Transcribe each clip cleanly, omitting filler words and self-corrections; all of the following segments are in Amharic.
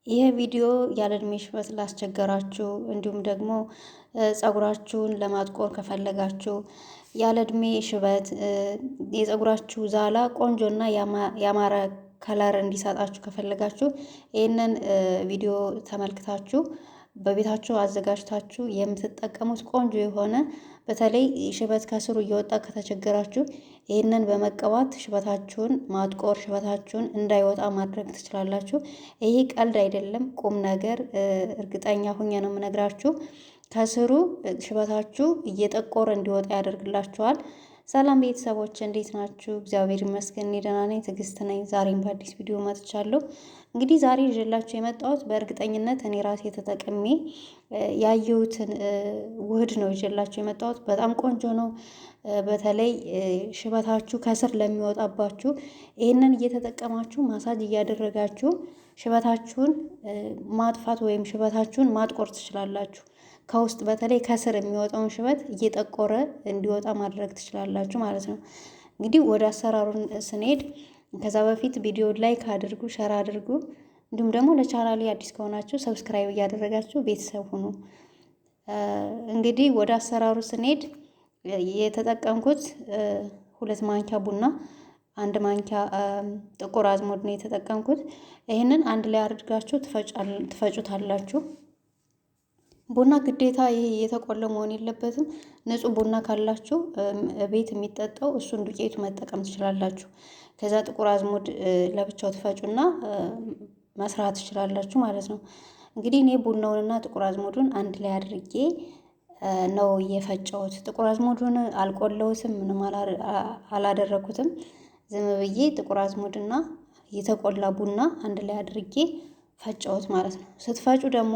ይህ ቪዲዮ ያለ እድሜ ሽበት ላስቸገራችሁ እንዲሁም ደግሞ ፀጉራችሁን ለማጥቆር ከፈለጋችሁ ያለ እድሜ ሽበት የፀጉራችሁ ዛላ ቆንጆና ያማረ ከለር እንዲሰጣችሁ ከፈለጋችሁ ይህንን ቪዲዮ ተመልክታችሁ በቤታችሁ አዘጋጅታችሁ የምትጠቀሙት ቆንጆ የሆነ በተለይ ሽበት ከስሩ እየወጣ ከተቸገራችሁ ይህንን በመቀባት ሽበታችሁን ማጥቆር ሽበታችሁን እንዳይወጣ ማድረግ ትችላላችሁ። ይሄ ቀልድ አይደለም፣ ቁም ነገር እርግጠኛ ሆኜ ነው የምነግራችሁ። ከስሩ ሽበታችሁ እየጠቆረ እንዲወጣ ያደርግላችኋል። ሰላም ቤተሰቦች እንዴት ናችሁ? እግዚአብሔር ይመስገን እኔ ደህና ነኝ። ትዕግስት ነኝ። ዛሬም በአዲስ ቪዲዮ መጥቻለሁ። እንግዲህ ዛሬ ይዤላችሁ የመጣሁት በእርግጠኝነት እኔ ራሴ ተጠቅሜ ያየሁትን ውህድ ነው ይዤላችሁ የመጣሁት። በጣም ቆንጆ ነው። በተለይ ሽበታችሁ ከስር ለሚወጣባችሁ ይህንን እየተጠቀማችሁ ማሳጅ እያደረጋችሁ ሽበታችሁን ማጥፋት ወይም ሽበታችሁን ማጥቆር ትችላላችሁ። ከውስጥ በተለይ ከስር የሚወጣውን ሽበት እየጠቆረ እንዲወጣ ማድረግ ትችላላችሁ ማለት ነው። እንግዲህ ወደ አሰራሩን ስንሄድ ከዛ በፊት ቪዲዮ ላይክ አድርጉ፣ ሸር አድርጉ። እንዲሁም ደግሞ ለቻናሌ አዲስ ከሆናችሁ ሰብስክራይብ እያደረጋችሁ ቤተሰብ ሁኑ። እንግዲህ ወደ አሰራሩ ስንሄድ የተጠቀምኩት 2 ማንኪያ ቡና፣ 1 ማንኪያ ጥቁር አዝሙድ ነው የተጠቀምኩት። ይህንን አንድ ላይ አድርጋችሁ ትፈጩታላችሁ። ቡና ግዴታ ይሄ የተቆለ መሆን የለበትም። ንጹህ ቡና ካላችሁ ቤት የሚጠጣው እሱን ዱቄቱ መጠቀም ትችላላችሁ። ከዛ ጥቁር አዝሙድ ለብቻው ትፈጩና መስራት ትችላላችሁ ማለት ነው። እንግዲህ እኔ ቡናውንና ጥቁር አዝሙዱን አንድ ላይ አድርጌ ነው የፈጨሁት። ጥቁር አዝሙዱን አልቆለውትም፣ ምንም አላደረኩትም። ዝም ብዬ ጥቁር አዝሙድና የተቆላ ቡና አንድ ላይ አድርጌ ፈጨሁት ማለት ነው። ስትፈጩ ደግሞ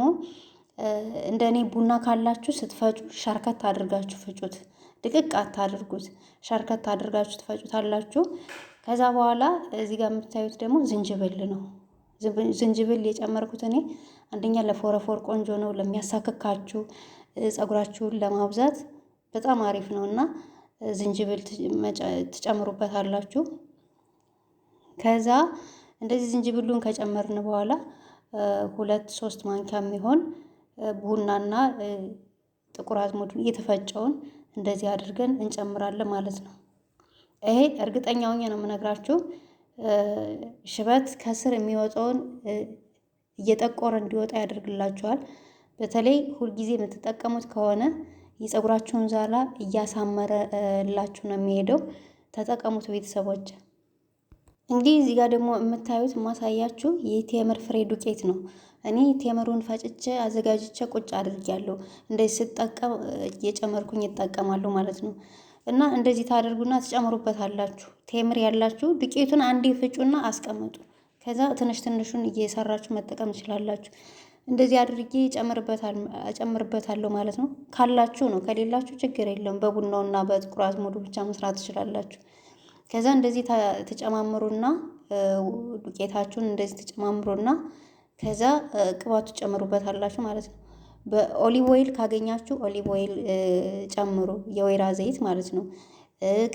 እንደኔ ቡና ካላችሁ ስትፈጩ ሸርከት አድርጋችሁ ፍጩት። ድቅቅ አታድርጉት፣ ሸርከት አድርጋችሁ ትፈጩታላችሁ። ከዛ በኋላ እዚህ ጋር የምታዩት ደግሞ ዝንጅብል ነው። ዝንጅብል የጨመርኩት እኔ አንደኛ ለፎረፎር ቆንጆ ነው፣ ለሚያሳክካችሁ ፀጉራችሁን ለማብዛት በጣም አሪፍ ነው እና ዝንጅብል ትጨምሩበታላችሁ። ከዛ እንደዚህ ዝንጅብሉን ከጨመርን በኋላ 2-3 ማንኪያ የሚሆን ቡናና ጥቁር አዝሙዱን እየተፈጨውን እንደዚህ አድርገን እንጨምራለን ማለት ነው። ይሄ እርግጠኛ ሆኜ ነው የምነግራችሁ ሽበት ከስር የሚወጣውን እየጠቆረ እንዲወጣ ያደርግላችኋል። በተለይ ሁልጊዜ የምትጠቀሙት ከሆነ የፀጉራችሁን ዛላ እያሳመረላችሁ ነው የሚሄደው። ተጠቀሙት ቤተሰቦች። እንግዲህ እዚህ ጋር ደግሞ የምታዩት ማሳያችሁ የቴምር ፍሬ ዱቄት ነው። እኔ ቴምሩን ፈጭቼ አዘጋጅቼ ቁጭ አድርጌያለሁ። እንደዚህ ስጠቀም እየጨመርኩኝ እጠቀማለሁ ማለት ነው። እና እንደዚህ ታደርጉና ትጨምሩበታላችሁ። ቴምር ያላችሁ ዱቄቱን አንዴ ፍጩና አስቀምጡ። ከዛ ትንሽ ትንሹን እየሰራችሁ መጠቀም ትችላላችሁ። እንደዚህ አድርጌ እጨምርበታለሁ ማለት ነው። ካላችሁ ነው፣ ከሌላችሁ ችግር የለውም። በቡናውና በጥቁር አዝሙዱ ብቻ መስራት ትችላላችሁ። ከዛ እንደዚህ ተጨማምሩና ዱቄታችሁን እንደዚህ ተጨማምሩና ከዛ ቅባቱ ጨምሩበታላችሁ ማለት ነው። በኦሊቭ ኦይል ካገኛችሁ ኦሊቭ ኦይል ጨምሩ፣ የወይራ ዘይት ማለት ነው።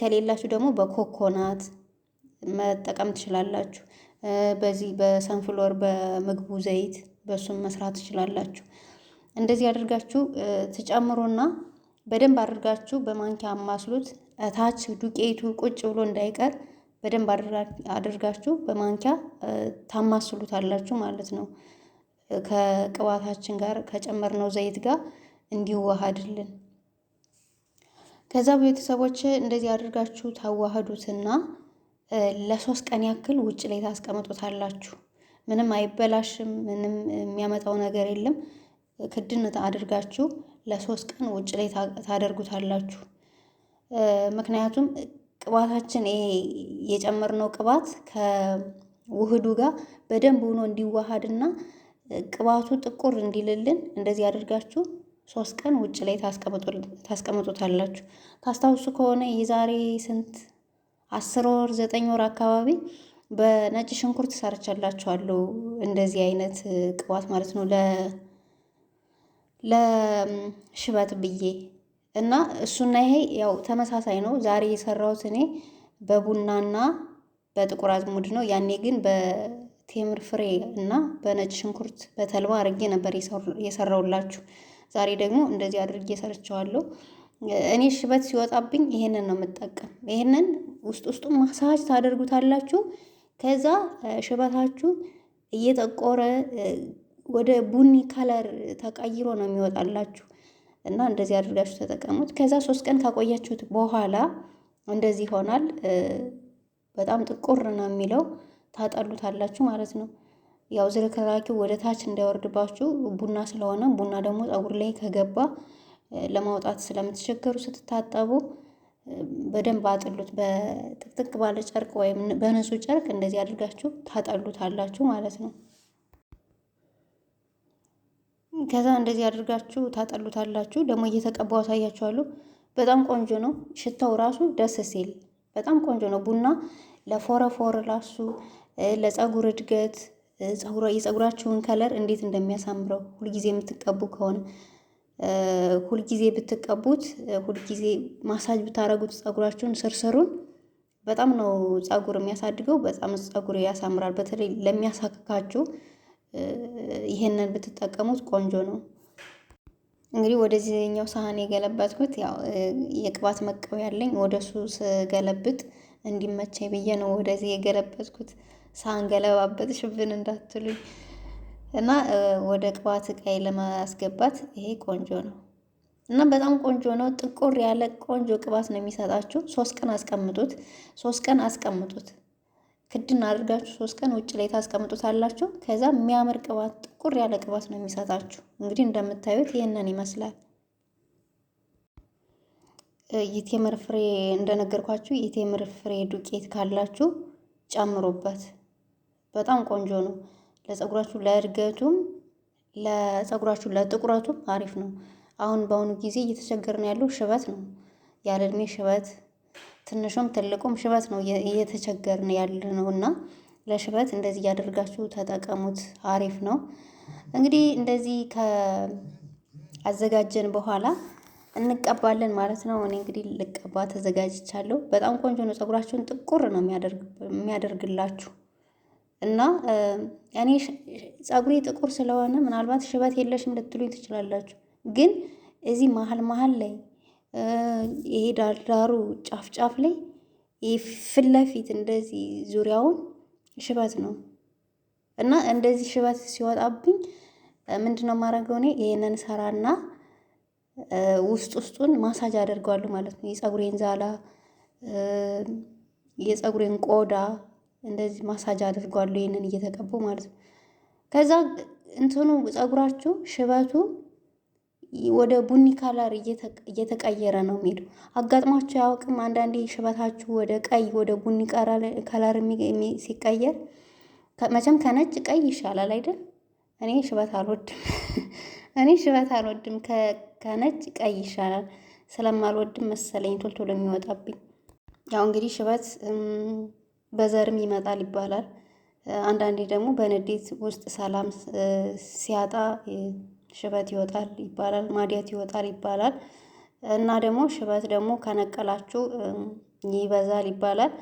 ከሌላችሁ ደግሞ በኮኮናት መጠቀም ትችላላችሁ። በዚህ በሰንፍሎር በምግቡ ዘይት በሱም መስራት ትችላላችሁ። እንደዚህ አድርጋችሁ ትጨምሩና በደንብ አድርጋችሁ በማንኪያ አማስሉት። እታች ዱቄቱ ቁጭ ብሎ እንዳይቀር በደንብ አድርጋችሁ በማንኪያ ታማስሉታላችሁ ማለት ነው። ከቅባታችን ጋር ከጨመርነው ዘይት ጋር እንዲዋሃድልን። ከዛ ቤተሰቦች እንደዚህ አድርጋችሁ ታዋህዱትና ለ3 ቀን ያክል ውጭ ላይ ታስቀምጡታላችሁ። ምንም አይበላሽም፣ ምንም የሚያመጣው ነገር የለም። ክድን አድርጋችሁ ለ3 ቀን ውጭ ላይ ታደርጉታላችሁ። ምክንያቱም ቅባታችን ይሄ የጨመርነው ቅባት ከውህዱ ጋር በደንብ ሆኖ እንዲዋሃድና ቅባቱ ጥቁር እንዲልልን እንደዚህ አድርጋችሁ 3 ቀን ውጭ ላይ ታስቀምጡታላችሁ። ታስታውሱ ከሆነ የዛሬ ስንት 10 ወር 9 ወር አካባቢ በነጭ ሽንኩርት ሰርቻላችኋለሁ። እንደዚህ አይነት ቅባት ማለት ነው ለሽበት ብዬ እና እሱና ይሄ ያው ተመሳሳይ ነው። ዛሬ የሰራሁት እኔ በቡናና በጥቁር አዝሙድ ነው። ያኔ ግን ቴምር ፍሬ እና በነጭ ሽንኩርት በተልባ አድርጌ ነበር የሰራውላችሁ። ዛሬ ደግሞ እንደዚህ አድርጌ ሰርቸዋለሁ። እኔ ሽበት ሲወጣብኝ ይሄንን ነው የምጠቀም። ይሄንን ውስጡን ማሳጅ ታደርጉታላችሁ። ከዛ ሽበታችሁ እየጠቆረ ወደ ቡኒ ከለር ተቀይሮ ነው የሚወጣላችሁ እና እንደዚህ አድርጋችሁ ተጠቀሙት። ከዛ 3 ቀን ካቆያችሁት በኋላ እንደዚህ ይሆናል። በጣም ጥቁር ነው የሚለው። ታጠሉታላችሁ ማለት ነው። ያው ዝርክራኪው ወደ ታች እንዳይወርድባችሁ ቡና ስለሆነ ቡና ደግሞ ፀጉር ላይ ከገባ ለማውጣት ስለምትቸገሩ ስትታጠቡ በደንብ አጥሉት። በጥቅጥቅ ባለ ጨርቅ ወይም በንጹህ ጨርቅ እንደዚህ አድርጋችሁ ታጠሉታላችሁ ማለት ነው። ከዛ እንደዚህ አድርጋችሁ ታጠሉታላችሁ። ደግሞ እየተቀባው አሳያችኋለሁ። በጣም ቆንጆ ነው። ሽታው ራሱ ደስ ሲል በጣም ቆንጆ ነው። ቡና ለፎረፎር ራሱ ለፀጉር እድገት የፀጉራችሁን ከለር እንዴት እንደሚያሳምረው ሁልጊዜ የምትቀቡ ከሆነ ሁልጊዜ ብትቀቡት፣ ሁልጊዜ ማሳጅ ብታረጉት ፀጉራችሁን ስርስሩን በጣም ነው ፀጉር የሚያሳድገው። በጣም ፀጉር ያሳምራል። በተለይ ለሚያሳክካችሁ ይሄንን ብትጠቀሙት ቆንጆ ነው። እንግዲህ ወደዚህኛው ሳህን የገለበጥኩት ያው የቅባት መቀበያ ያለኝ ወደሱ ስገለብጥ እንዲመቸኝ ብዬ ነው ወደዚህ የገለበጥኩት። ሳህን ገለባበጥ ሽብን እንዳትሉኝ እና ወደ ቅባት እቃዬ ለማስገባት ይሄ ቆንጆ ነው እና በጣም ቆንጆ ነው። ጥቁር ያለ ቆንጆ ቅባት ነው የሚሰጣችሁ። 3 ቀን አስቀምጡት። 3 ቀን አስቀምጡት። ክድን አድርጋችሁ 3 ቀን ውጭ ላይ ታስቀምጡታላችሁ። ከዛ የሚያምር ቅባት ጥቁር ያለ ቅባት ነው የሚሰጣችሁ። እንግዲህ እንደምታዩት ይሄንን ይመስላል። የቴምር ፍሬ እንደነገርኳችሁ የቴምር ፍሬ ዱቄት ካላችሁ ጨምሩበት። በጣም ቆንጆ ነው። ለፀጉራችሁ ለእድገቱም ለፀጉራችሁ ለጥቁረቱም አሪፍ ነው። አሁን በአሁኑ ጊዜ እየተቸገርን ያለው ሽበት ነው። ያለ እድሜ ሽበት፣ ትንሹም ትልቁም ሽበት ነው እየተቸገርን ያለ ነው እና ለሽበት እንደዚህ እያደርጋችሁ ተጠቀሙት። አሪፍ ነው። እንግዲህ እንደዚህ ከአዘጋጀን በኋላ እንቀባለን ማለት ነው። እኔ እንግዲህ ልቀባ ተዘጋጅቻለሁ። በጣም ቆንጆ ነው። ፀጉራችሁን ጥቁር ነው የሚያደርግላችሁ እና እኔ ፀጉሬ ጥቁር ስለሆነ ምናልባት ሽበት የለሽም ልትሉኝ ትችላላችሁ። ግን እዚህ መሀል ላይ ይሄ ዳርዳሩ ጫፍ ላይ ፊት ለፊት እንደዚህ ዙሪያውን ሽበት ነው እና እንደዚህ ሽበት ሲወጣብኝ ምንድነው የማደርገው? እኔ ይሄንን ሰራና ውስጡን ማሳጅ አደርገዋለሁ ማለት ነው። የፀጉሬን ዛላ የፀጉሬን ቆዳ እንደዚህ ማሳጅ አድርጓለሁ። ይሄንን እየተቀቡ ማለት ነው። ከዛ እንትኑ ፀጉራችሁ ሽበቱ ወደ ቡኒ ከለር እየተቀየረ ነው የሚሄደው። አጋጥሟችሁ ያውቅም? አንዳንዴ ሽበታችሁ ወደ ቀይ ወደ ቡኒ ከለር ሲቀየር፣ መቼም ከነጭ ቀይ ይሻላል አይደል? እኔ ሽበት አልወድም። እኔ ሽበት አልወድም። ከነጭ ቀይ ይሻላል። ስለማልወድም መሰለኝ ቶሎ የሚወጣብኝ። ያው እንግዲህ ሽበት በዘርም ይመጣል ይባላል። አንዳንዴ ደግሞ በንዴት ውስጥ ሰላም ሲያጣ ሽበት ይወጣል ይባላል። ማዲያት ይወጣል ይባላል። እና ደግሞ ሽበት ደግሞ ከነቀላችሁ ይበዛል ይባላል።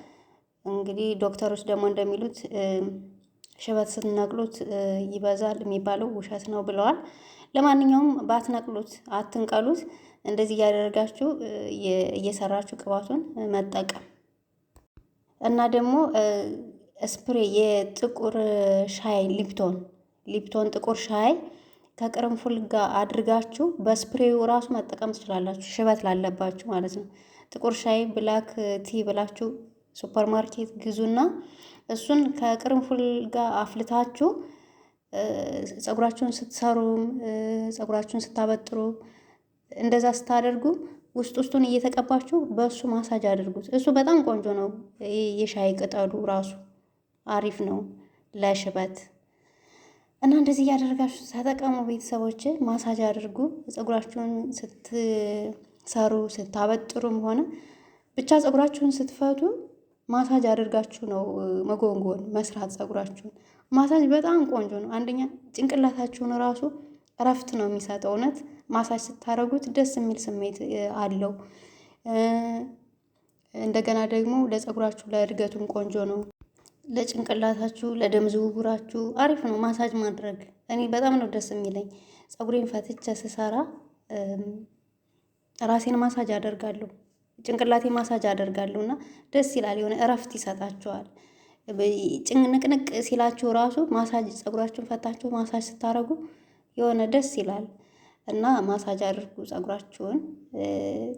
እንግዲህ ዶክተሮች ደግሞ እንደሚሉት ሽበት ስትነቅሉት ይበዛል የሚባለው ውሸት ነው ብለዋል። ለማንኛውም ባትነቅሉት፣ አትንቀሉት። እንደዚህ እያደረጋችሁ እየሰራችሁ ቅባቱን መጠቀም እና ደግሞ ስፕሬ የጥቁር ሻይ ሊፕቶን ጥቁር ሻይ ከቅርንፉል ጋር አድርጋችሁ በስፕሬው ራሱ መጠቀም ትችላላችሁ። ሽበት ላለባችሁ ማለት ነው። ጥቁር ሻይ ብላክ ቲ ብላችሁ ሱፐር ማርኬት ግዙና እሱን ከቅርንፉል ጋር አፍልታችሁ ፀጉራችሁን ስትሰሩም ፀጉራችሁን ስታበጥሩ እንደዛ ስታደርጉ ውስጡን እየተቀባችሁ በእሱ ማሳጅ አድርጉት። እሱ በጣም ቆንጆ ነው። የሻይ ቅጠሉ ራሱ አሪፍ ነው ለሽበት እና እንደዚህ እያደረጋችሁ ተጠቀሙ ቤተሰቦች። ማሳጅ አድርጉ። ፀጉራችሁን ስትሰሩ ስታበጥሩም ሆነ ብቻ ፀጉራችሁን ስትፈቱ ማሳጅ አድርጋችሁ ነው መጎንጎን መስራት። ፀጉራችሁን ማሳጅ በጣም ቆንጆ ነው። አንደኛ ጭንቅላታችሁን ራሱ እረፍት ነው የሚሰጠው። እውነት ማሳጅ ስታደርጉት ደስ የሚል ስሜት አለው። እንደገና ደግሞ ለፀጉራችሁ ለእድገቱም ቆንጆ ነው። ለጭንቅላታችሁ ለደም ዝውውራችሁ አሪፍ ነው ማሳጅ ማድረግ። እኔ በጣም ነው ደስ የሚለኝ። ፀጉሬን ፈትቼ ስሰራ ራሴን ማሳጅ አደርጋለሁ፣ ጭንቅላቴ ማሳጅ አደርጋለሁ እና ደስ ይላል። የሆነ እረፍት ይሰጣችኋል። ጭንቅንቅ ሲላችሁ ራሱ ማሳጅ ፀጉራችሁን ፈታችሁ ማሳጅ ስታደርጉ የሆነ ደስ ይላል እና ማሳጅ አድርጉ ፀጉራችሁን።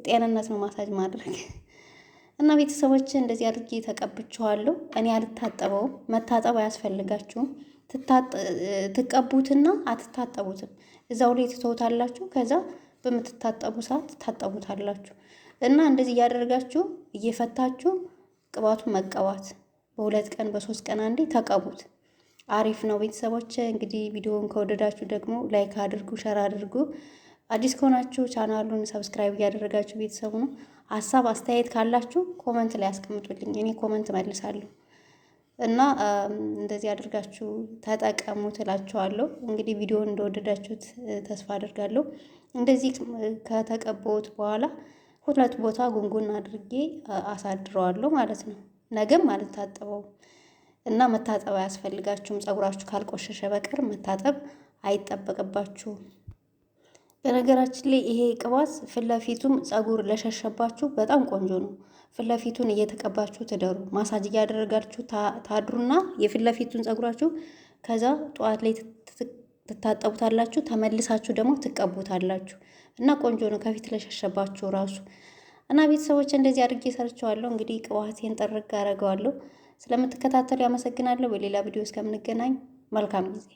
ጤንነት ነው ማሳጅ ማድረግ እና ቤተሰቦች እንደዚህ አድርጌ ተቀብቼዋለሁ። እኔ አልታጠበውም። መታጠብ አያስፈልጋችሁም። ትቀቡትና አትታጠቡትም። እዛው ላይ ትተውታላችሁ። ከዛ በምትታጠቡ ሰዓት ታጠቡታላችሁ እና እንደዚህ እያደረጋችሁ እየፈታችሁ ቅባቱን መቀባት በ2 ቀን በ3 ቀን አንዴ ተቀቡት። አሪፍ ነው ቤተሰቦች። እንግዲህ ቪዲዮውን ከወደዳችሁ ደግሞ ላይክ አድርጉ፣ ሸር አድርጉ። አዲስ ከሆናችሁ ቻናሉን ሰብስክራይብ እያደረጋችሁ ቤተሰቡ ነው። ሀሳብ አስተያየት ካላችሁ ኮመንት ላይ አስቀምጡልኝ፣ እኔ ኮመንት መልሳለሁ እና እንደዚህ አድርጋችሁ ተጠቀሙ ትላችኋለሁ። እንግዲህ ቪዲዮውን እንደወደዳችሁት ተስፋ አድርጋለሁ። እንደዚህ ከተቀበውት በኋላ 2 ቦታ ጉንጉን አድርጌ አሳድረዋለሁ ማለት ነው። ነገም አልታጠበውም እና መታጠብ አያስፈልጋችሁም። ፀጉራችሁ ካልቆሸሸ በቀር መታጠብ አይጠበቅባችሁም። በነገራችን ላይ ይሄ ቅባት ፊት ለፊቱም ፀጉር ለሸሸባችሁ በጣም ቆንጆ ነው። ፊት ለፊቱን እየተቀባችሁ ትደሩ። ማሳጅ እያደረጋችሁ ታድሩና የፊት ለፊቱን ፀጉራችሁ ከዛ ጠዋት ላይ ትታጠቡታላችሁ፣ ተመልሳችሁ ደግሞ ትቀቡታላችሁ እና ቆንጆ ነው ከፊት ለሸሸባችሁ ራሱ እና ቤተሰቦች እንደዚህ አድርጌ ሰርቸዋለሁ። እንግዲህ ቅባቴን ጠርግ አደርገዋለሁ። ስለምትከታተሉ ያመሰግናለሁ። በሌላ ቪዲዮ እስከምንገናኝ መልካም ጊዜ